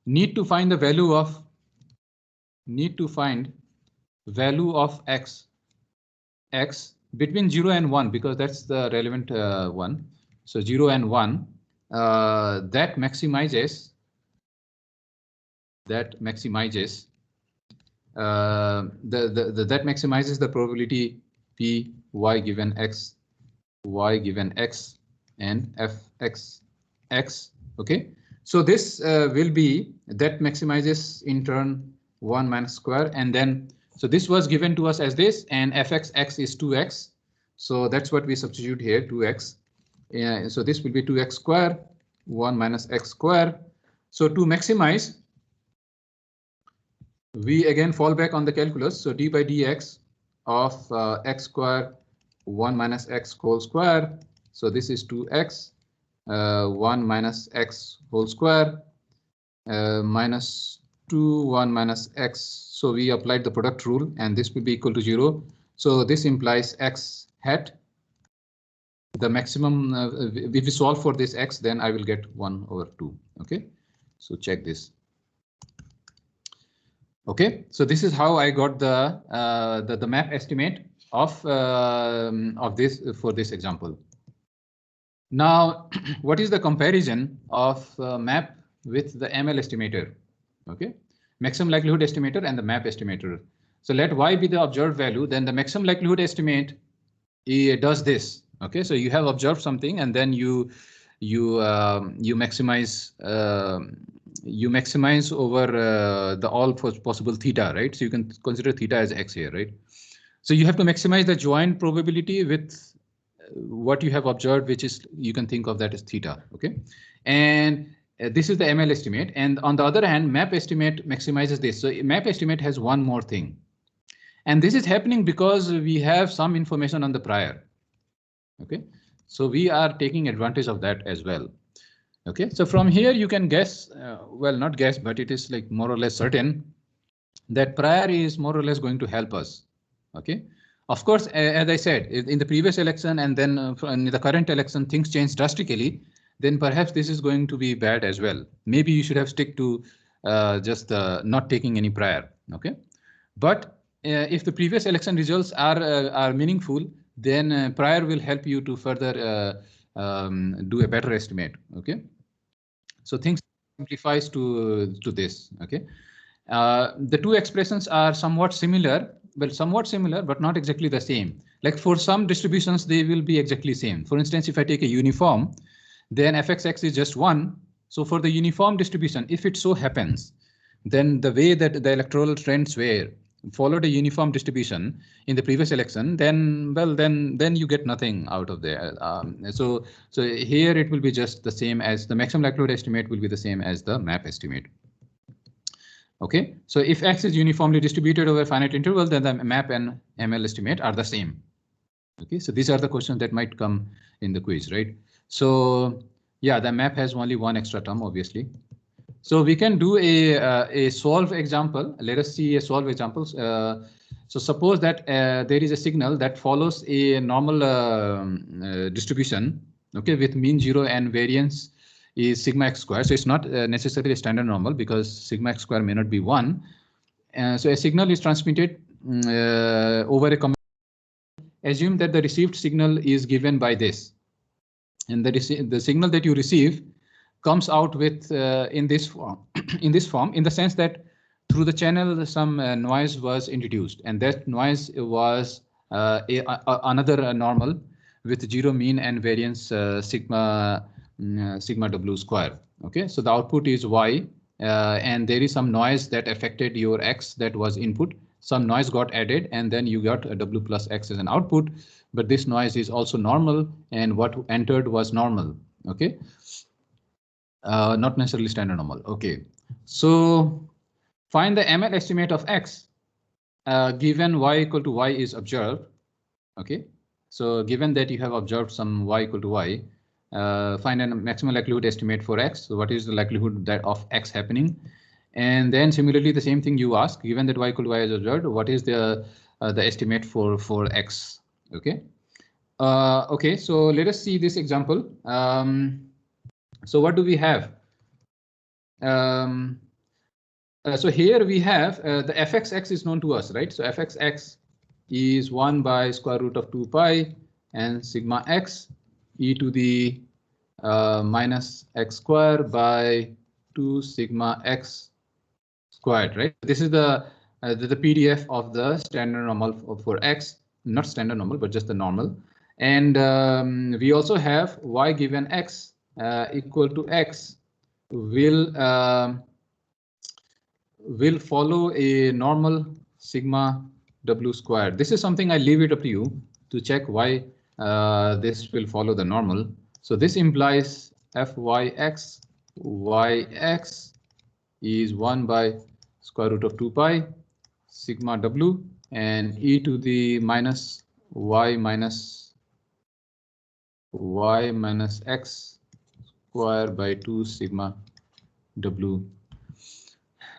need to find the value of x between 0 and 1 because that's the relevant one. So 0 and 1 that maximizes that maximizes the probability p y given x and fx x. Okay, so this will be that maximizes in turn 1 minus square, and then so this was given to us as this, and fx x is 2x. So that's what we substitute here, 2x. So this will be 2x square 1 minus x square. So to maximize, we again fall back on the calculus. So d by dx of x square 1 minus x whole square. So this is 2x 1 minus x whole square minus 2 1 minus x. So we applied the product rule, and this will be equal to 0. So this implies x hat the maximum, if we solve for this x, then I will get 1/2. Okay, so check this. Okay, so this is how I got the map estimate of this for this example. Now, what is the comparison of map with the ML estimator? Okay, maximum likelihood estimator and the map estimator. So let y be the observed value, then the maximum likelihood estimate does this. Okay, so you have observed something and then you maximize over the all possible theta, right? So you can consider theta as x here, right? So you have to maximize the joint probability with what you have observed, which is, you can think of that as theta. Okay, and this is the ML estimate, and on the other hand, map estimate maximizes this. So map estimate has one more thing, and this is happening because we have some information on the prior. Okay, so we are taking advantage of that as well. Okay, so from here you can guess, well, not guess, but it is like more or less certain that prior is more or less going to help us. Okay, of course, as I said, in the previous election and then in the current election, things change drastically. Then perhaps this is going to be bad as well. Maybe you should have stick to just not taking any prior. Okay, but if the previous election results are meaningful, then prior will help you to further do a better estimate. Okay, so things simplifies to this. Okay, the two expressions are somewhat similar, but not exactly the same. Like for some distributions, they will be exactly same. For instance, if I take a uniform, then fxx is just 1. So for the uniform distribution, if it so happens, then the way that the electoral trends were followed a uniform distribution in the previous election, then well, then you get nothing out of there. So here it will be just the same as the maximum likelihood estimate will be the same as the map estimate. Okay, so if x is uniformly distributed over a finite interval, then the map and ML estimate are the same. Okay, so these are the questions that might come in the quiz, right? So yeah, the map has only one extra term, obviously. So we can do a solve example. Let us see a solve example. So suppose that there is a signal that follows a normal distribution, okay, with mean 0 and variance is sigma x square. So it's not necessarily a standard normal because sigma x square may not be 1. So a signal is transmitted over a common. Assume that the received signal is given by this, and the signal that you receive comes out with in this form, in the sense that through the channel some noise was introduced, and that noise was another normal with 0 mean and variance sigma w square. Okay, so the output is y, and there is some noise that affected your x that was input. Some noise got added, and then you got a w plus x as an output. But this noise is also normal, and what entered was normal. Okay. Not necessarily standard normal. Okay, so find the ML estimate of x given y equal to y is observed. Okay, so given that you have observed some y equal to y, find a maximum likelihood estimate for x. So what is the likelihood that of x happening? And then similarly, the same thing you ask, given that y equal to y is observed, what is the estimate for x? Okay. Okay, so let us see this example. So what do we have? So here we have the fxx is known to us, right? So fxx is 1 by square root of 2 pi and sigma x e to the minus x square by 2 sigma x squared, right? This is the PDF of the standard normal for x, not standard normal, but just the normal. And we also have y given x equal to x will follow a normal sigma w squared. This is something I leave it up to you to check why this will follow the normal. So this implies fyx yx is 1 by square root of 2 pi sigma w and e to the minus y minus x square by 2 sigma w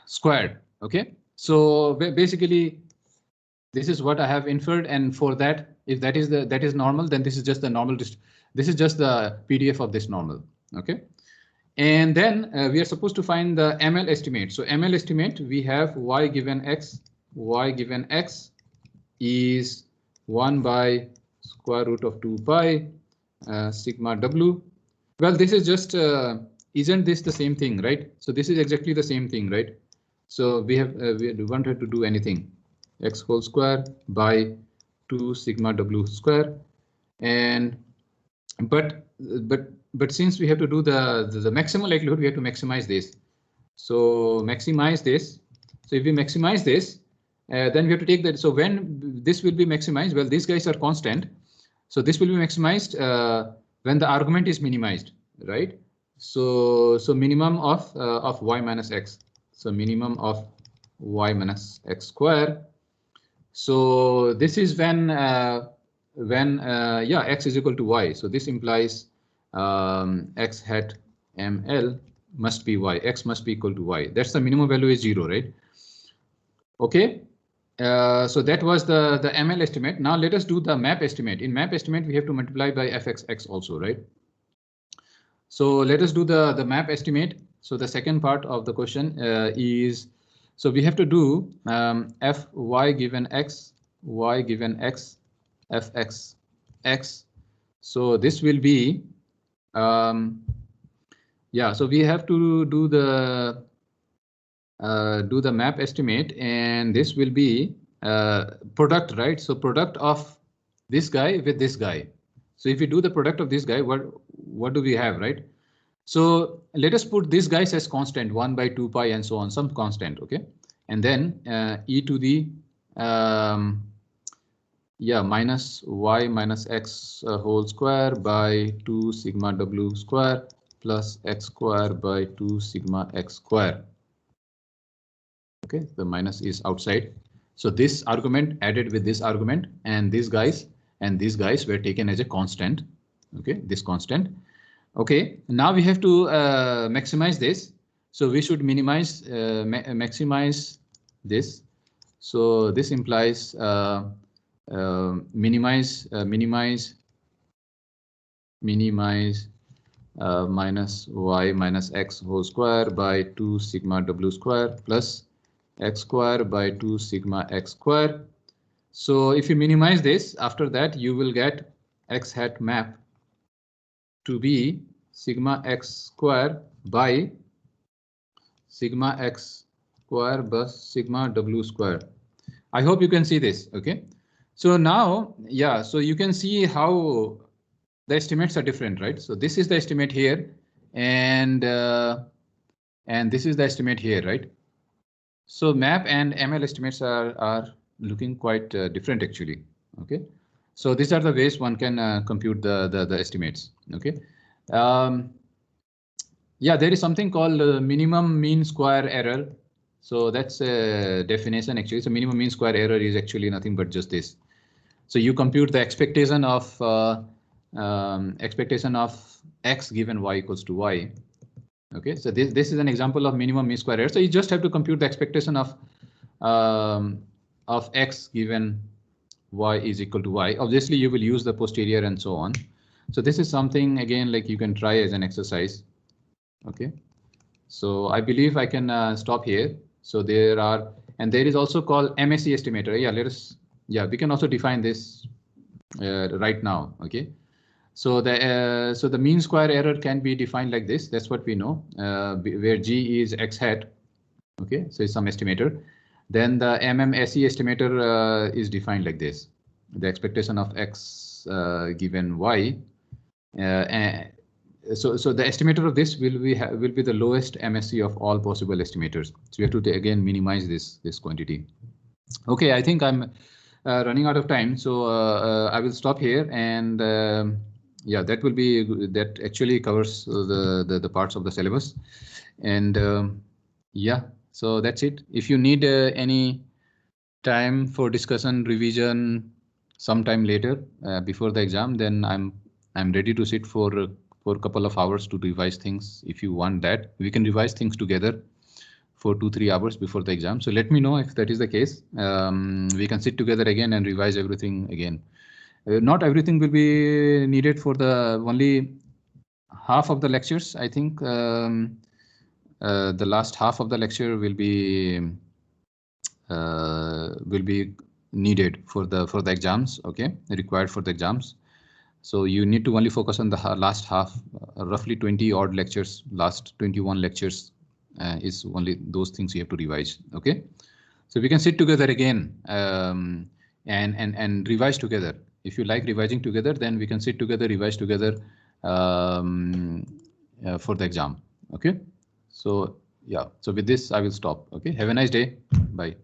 squared. Okay, so basically this is what I have inferred, and for that If that is normal, then this is just the normal. This is just the PDF of this normal. Okay. And then we are supposed to find the ML estimate. So ML estimate, we have y given x is 1 by square root of 2 pi sigma w. Well, this is just, isn't this the same thing, right? So this is exactly the same thing, right? So we have, we don't have to do anything. X whole square by 2 sigma w square. And but since we have to do the maximum likelihood, we have to maximize this. So maximize this. So if we maximize this, then we have to take that. So when this will be maximized, well, these guys are constant. So this will be maximized when the argument is minimized, right? So minimum of y minus x. So minimum of y minus x square. So this is when yeah, x is equal to y. So this implies x hat ml must be y. X must be equal to y. That's the minimum value is 0, right? Okay. So that was the ML estimate. Now let us do the map estimate. In map estimate, we have to multiply by fxx also, right? So let us do the map estimate. So the second part of the question is, so we have to do fy given x, fx x. So this will be, yeah, so we have to do the map estimate, and this will be product, right? So product of this guy with this guy. So if we do the product of this guy, what do we have, right? So let us put these guys as constant, 1 by 2 pi and so on, some constant, okay? And then e to the yeah, minus y minus x whole square by 2 sigma w square plus x square by 2 sigma x square. Okay, the minus is outside. So this argument added with this argument, and these guys were taken as a constant. Okay, this constant. Okay, now we have to maximize this. So we should minimize, maximize this. So this implies minimize minus y minus x whole square by 2 sigma w square plus x square by 2 sigma x square. So if you minimize this, after that you will get x hat map to be sigma x square by sigma x square plus sigma w square. I hope you can see this. Okay. So now, yeah, so you can see how the estimates are different, right? So this is the estimate here, and this is the estimate here, right? So map and ML estimates are looking quite different actually. Okay, so these are the ways one can compute the estimates. Okay, yeah, there is something called minimum mean square error. So that's a definition actually. So minimum mean square error is actually nothing but just this. So you compute the expectation of x given y equals to y. Okay, so this is an example of minimum mean square error. So you just have to compute the expectation of x given y is equal to y. Obviously, you will use the posterior and so on. So this is something again like you can try as an exercise. Okay, so I believe I can stop here. So there are, and there is also called MSE estimator. Yeah, we can also define this right now. Okay. So the mean square error can be defined like this. That's what we know, where G is x hat. Okay, so it's some estimator. Then the MMSE estimator is defined like this. The expectation of x given y. So the estimator of this will be the lowest MSE of all possible estimators. So we have to again minimize this quantity. Okay, I think I'm running out of time, so I will stop here, and yeah, that actually covers the parts of the syllabus, and yeah, so that's it. If you need any time for discussion, revision sometime later before the exam, then I'm ready to sit for a couple of hours to revise things. If you want that, we can revise things together for 2-3 hours before the exam. So let me know if that is the case. We can sit together again and revise everything again. Not everything will be needed for the only half of the lectures. I think the last half of the lecture will be needed for the exams. Okay, required for the exams. So you need to only focus on the last half, roughly 20 odd lectures, last 21 lectures is only those things you have to revise. Okay, so we can sit together again and revise together. If you like revising together, then we can sit together, revise together for the exam. Okay, so yeah, so with this I will stop. Okay, have a nice day. Bye.